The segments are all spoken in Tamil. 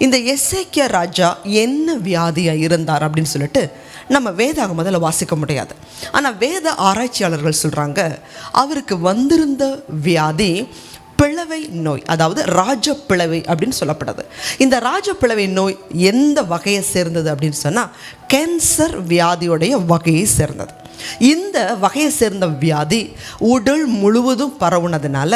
இந்த எசேக்கியா ராஜா என்ன வியாதியாக இருந்தார் அப்படின்னு சொல்லிட்டு நம்ம வேதாகம் முதல்ல வாசிக்க முடியாது. ஆனால் வேத ஆராய்ச்சியாளர்கள் சொல்கிறாங்க அவருக்கு வந்திருந்த வியாதி பிளவை நோய், அதாவது ராஜ பிளவை அப்படின்னு சொல்லப்படுது. இந்த ராஜ பிளவை நோய் எந்த வகையை சேர்ந்தது அப்படின்னு சொன்னால் கேன்சர் வியாதியுடைய வகையை சேர்ந்தது. இந்த வகையை சேர்ந்த வியாதி உடல் முழுவதும் பரவுனதுனால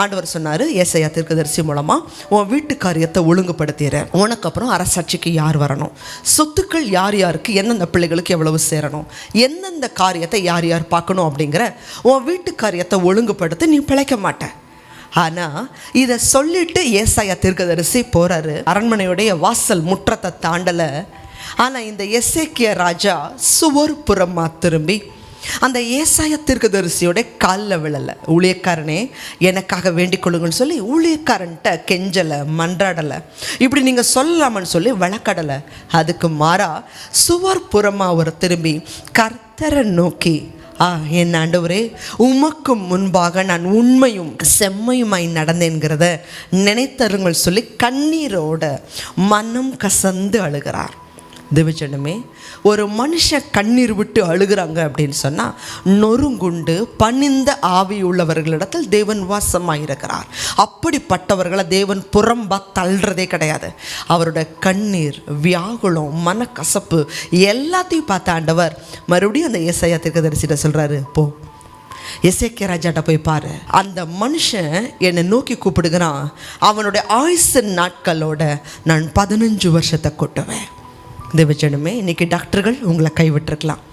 ஆண்டவர் சொன்னார் ஏசாயா தீர்க்கதரிசி மூலமாக, உன் வீட்டு காரியத்தை ஒழுங்குபடுத்திடுறேன், உனக்கு அப்புறம் அரசாட்சிக்கு யார் வரணும், சொத்துக்கள் யார் யாருக்கு எந்தெந்த பிள்ளைகளுக்கு எவ்வளவு சேரணும், எந்தெந்த காரியத்தை யார் யார் பார்க்கணும் அப்படிங்கிற உன் வீட்டு காரியத்தை ஒழுங்குபடுத்தி நீ பிழைக்க மாட்ட. ஆனால் இதை சொல்லிட்டு ஏசாயா தீர்க்கதரிசி போகிறாரு, அரண்மனையுடைய வாசல் முற்றத்தை தாண்டலை. ஆனால் இந்த எசேக்கியா ராஜா சுவர் புறமாக திரும்பி அந்த ஏசாயா தீர்க்கதரிசியோட காலில் விழலை. ஊழியக்காரனே எனக்காக வேண்டிக் கொள்ளுங்கன்னு சொல்லி ஊழியக்காரன்ட்ட கெஞ்சலை, மன்றாடலை, இப்படி நீங்கள் சொல்லலாமன்னு சொல்லி வழக்கடலை. அதுக்கு மாறா சுவர் புறமாக அவர் திரும்பி கர்த்தரை நோக்கி, என் ஆண்டவரே, உமக்கு முன்பாக நான் உண்மையும் செம்மையுமாய் நடந்தேன்கிறத நினைத்தருங்கள் சொல்லி கண்ணீரோட மனம் கசந்து அழுகிறார். தேவஜனமே, ஒரு மனுஷன் கண்ணீர் விட்டு அழுகிறாங்க அப்படின்னு சொன்னால் நொறுங்குண்டு பணிந்த ஆவி உள்ளவர்களிடத்தில் தேவன் வாசமாயிருக்கிறார். அப்படிப்பட்டவர்களை தேவன் புறம்பா தள்ளுறதே கிடையாது. அவருடைய கண்ணீர், வியாகுலம், மனக்கசப்பு எல்லாத்தையும் பார்த்த ஆண்டவர் மறுபடியும் அந்த ஏசாயா தீர்க்கதரிசிட்ட சொல்கிறாரு, போ எசேக்கியா ராஜாட்ட போய் பாரு, அந்த மனுஷன் என்னை நோக்கி கூப்பிடுகிறான், அவனுடைய ஆயுசு நாட்களோட நான் 15 வருஷத்தை கொட்டுவேன். தேவஜனமே, இன்றைக்கி டாக்டர்கள் உங்களை கைவிட்டிருக்கலாம்,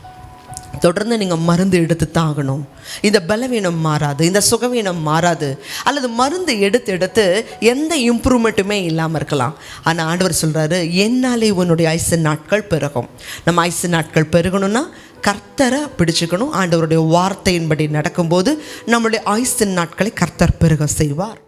தொடர்ந்து நீங்கள் மருந்து எடுத்து தாங்கணும், இந்த பலவீனம் மாறாது, இந்த சுகவீனம் மாறாது, அல்லது மருந்து எடுத்து எந்த இம்ப்ரூவ்மெண்ட்டுமே இல்லாமல் இருக்கலாம். ஆனால் ஆண்டவர் சொல்கிறாரு, என்னாலே உன்னுடைய ஆயுசு நாட்கள் பெருகும். நம்ம ஆயுசு நாட்கள் பெருகணும்னா கர்த்தரை பிடிச்சிக்கணும். ஆண்டவருடைய வார்த்தையின்படி நடக்கும்போது நம்மளுடைய ஆயுசு நாட்களை கர்த்தர் பெருக செய்வார்.